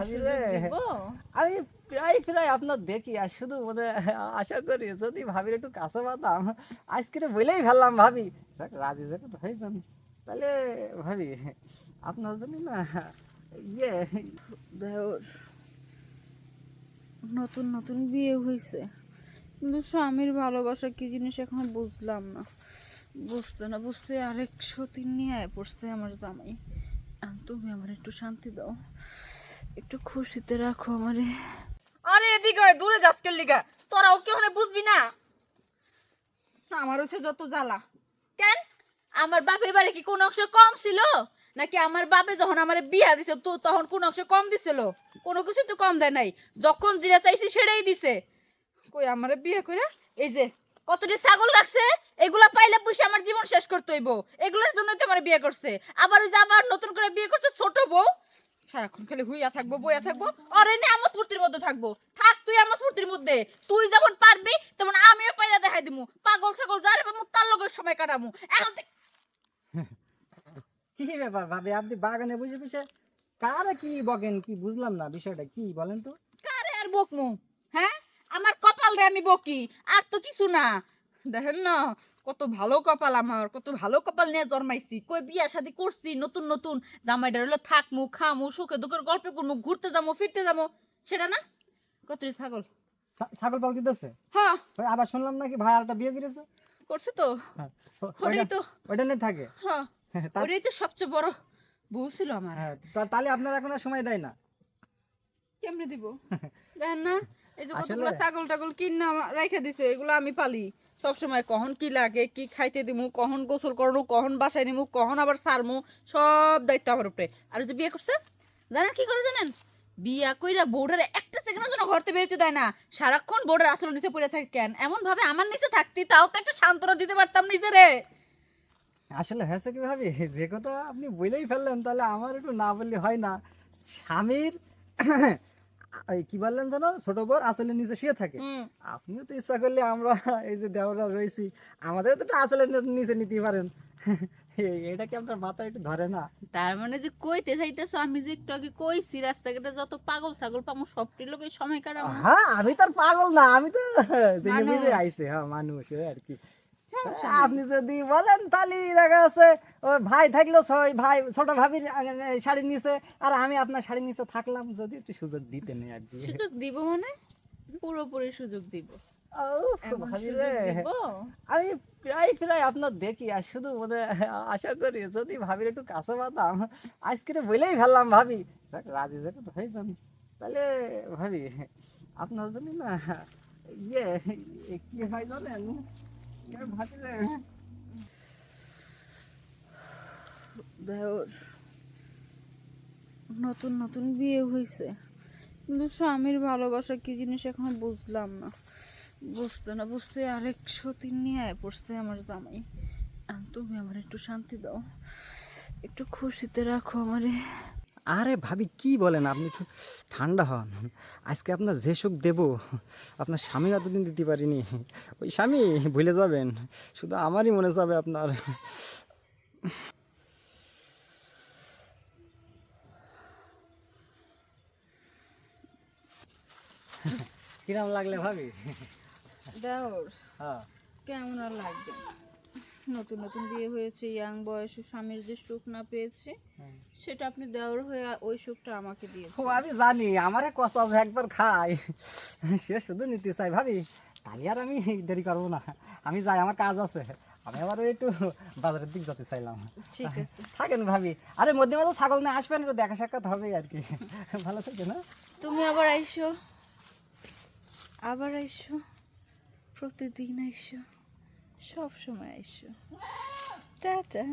ভাবি রে, আমি প্রায় প্রায় আপনার দেখি আর শুধু মনে আশা করি যদি ভাবির একটু কাছে পাতাম আজকে বলেই ফেললাম ভাবি যাক, রাজি যখন হয়েছেন তাহলে ভাবি আপনার জন্য না ইয়ে দেওর নতুন নতুন বিয়ে হয়েছে, কিন্তু স্বামীর ভালোবাসা কি জিনিস এখনো বুঝলাম না। বুঝতে না বুঝতে আরেক সতীন নিয়ে আয় পড়ছে আমার জামাই। তুমি আমার একটু শান্তি দাও, একটু খুশিতে রাখো আমারে। আরে এদিকে আয়, দূরে যাস কেন লিগা? তোরা ওকে ওখানে বুঝবি না? আমার হচ্ছে যত জ্বালা। কেন আমার বাপের বাড়ি কি কোন অংশ কম ছিল নাকি? আমার বাপে যখন আমার বিয়া দিছে তো তখন কোন অংশ কম দিছিল? কোনো কিছু তো কম দেয় নাই, যখন যেটা চাইছি সেটাই দিছে। কই আমার বিয়ে করে এই যে কতটি ছাগল রাখছে, এগুলা পাইলে পুষে আমার জীবন শেষ করতে হইব। এগুলোর জন্য তো আমার বিয়ে করছে। আবার ওই যে আবার নতুন করে বিয়ে করছে ছোট বউ, সারাক্ষণ খালি হুইয়া থাকবো বইয়া থাকবো। আর এনে আমোদ ফুর্তির মধ্যে থাকবো। থাক তুই আমোদ ফুর্তির মধ্যে, তুই যেমন পারবি তেমন আমিও পাইরা দেখাই দিমু। পাগল ছাগল যার তার লগে সময় কাটামু এখন। কি ব্যাপার ভাবি, আপনি বাগানে বসে বসে কারা কি বকেন, কি বুঝলাম না বিষয়টা কি বলেন তো? কারে আর বকমু? হ্যাঁ, আমার কপাল রে আমি বকি, আর তো কিছু না। দেখেন না কত ভালো কপাল আমার, কত ভালো কপাল নিয়ে জন্মাইছি। কই বিয়া শাদি করছি নতুন নতুন, জামাইটার হলো থাকমু খামু সুখে দুঃখের গল্প করমু, ঘুরতে যাবো ফিরতে যাবো, সেটা না। কতরি ছাগল। ছাগল পাল দিতেছে? হ্যাঁ আবার শুনলাম নাকি ভাই আরেকটা বিয়ে করেছে। করছে তো। হ্যাঁ, ওটাই তো। ওইটা নিয়ে থাকে। হ্যাঁ ওটাই তো সবচেয়ে বড় বউ ছিল আমার। হ্যাঁ, তাহলে আপনার এখন আর সময় দেয় না? কেমনে দিব? দেখেন না এই যে আসলে কতগুলো ছাগল টাগল কিনা রাইখা দিছে, এগুলো আমি পালি। সব সময় কখন কি লাগে, কি খাইতে দিমু, কখন গোসল করবো, কখন বাসায় নিমু, কখন আবার সারমু, সব দায়িত্ব আমার উপরে। আর ওই যে বিয়ে করছে, জানেন কি করে জানেন? বিয়া কইরা বউডার একটা সেকেন্ডের জন্য ঘরতে বেরোতে দেয় না। সারাক্ষণ বউডার আসল নিচে পড়ে থাকে কেন? এমন ভাবে আমার নিচে থাকতি তাও তো একটা সান্ত্বনা দিতে পারতাম নিজেরে। আসলে হয়েছে কি ভাবি, যে কথা আপনি বলেই ফেললেন তাহলে আমার একটু না বললে হয় না। স্বামীর এই কি বললেন যেন, ছোট বোর আসলে নিচে শুয়ে থাকে। হুম। আপনিও তো ইচ্ছা করলে আমরা এই যে দেওরা রয়েছি আমাদের তো একটু আসলে নিচে নিতে পারেন। এটা কি আপনার মাথায় একটু ধরে না? তার মানে যে কইতে চাইতেছো আমি যে একটু আগে কইছি রাস্তাঘাটে যত পাগল ছাগল পামু সবটির লোকে সময় কাটামু। হ্যাঁ, আমি তো আর পাগল না, আমি তো জেনে বুঝে মানুষ। আইছে। হ্যাঁ, মানুষ ওই আর কি। সমস্যা নাই। আপনি যদি বলেন তাহলে দেখা যাচ্ছে ও ভাই থাকলো, ছয় ভাই ছোট ভাবির শাড়ির নিচে, আর আমি আপনার শাড়ির নিচে থাকলাম, যদি একটু সুযোগ দিতেন আর কি। সুযোগ দিব মানে পুরোপুরি সুযোগ দিব। উফ, এমন ভাবি সুযোগ রে, দিব। আমি প্রায় প্রায় আপনার দেখি আর শুধু মনে আশা করি যদি ভাবির একটু কাছে পাতাম আজকে বলেই ফেললাম ভাবি যাক, রাজি যখন হয়েছেন তাহলে ভাবি আপনার জন্য না ইয়ে কি হয় জানেন ভাবি রে। দেওর নতুন নতুন বিয়ে হয়েছে, কিন্তু স্বামীর ভালোবাসা কি জিনিস এখনো বুঝলাম না। বুঝতে না বুঝতে আরেক সতীন নিয়ে আয় পড়ছে আমার জামাই। তুমি আমার একটু শান্তি দাও, একটু খুশিতে রাখো আমারে। আরে ভাবি কি বলেন আপনি, একটু ঠান্ডা হন। আজকে আপনার যে সুখ দেব আপনার স্বামী এতদিন দিতে পারিনি, ওই স্বামী ভুলে যাবেন, শুধু আমারই মনে যাবে আপনার। কিরম লাগলে ভাবি? দেওর হ্যাঁ, কেমন আর লাগবে, নতুন নতুন বিয়ে হয়েছে, ইয়াং বয়সে স্বামীর যে সুখ না পেয়েছে সেটা আপনি দেওর হয়ে ওই সুখটা আমাকে ও দিয়েছে। আমি জানি আমারে কষ্ট আছে একবার খাই, সে শুধু নিতে চাই ভাবি। তাহলে আর আমি দেরি করবো না, আমি যাই, আমার কাজ আছে। আমি আবার ওই একটু বাজারের দিক যেতে চাইলাম। ঠিক আছে। থাকেন ভাবি, আরে মধ্যে মাঝে ছাগল নিয়ে আসবেন, একটু দেখা সাক্ষাৎ হবে আর কি। ভালো থাকে না? তুমি আবার আইসো, আবার আইসো, প্রতিদিন আইসো, সব সময় আইসো। টাটা।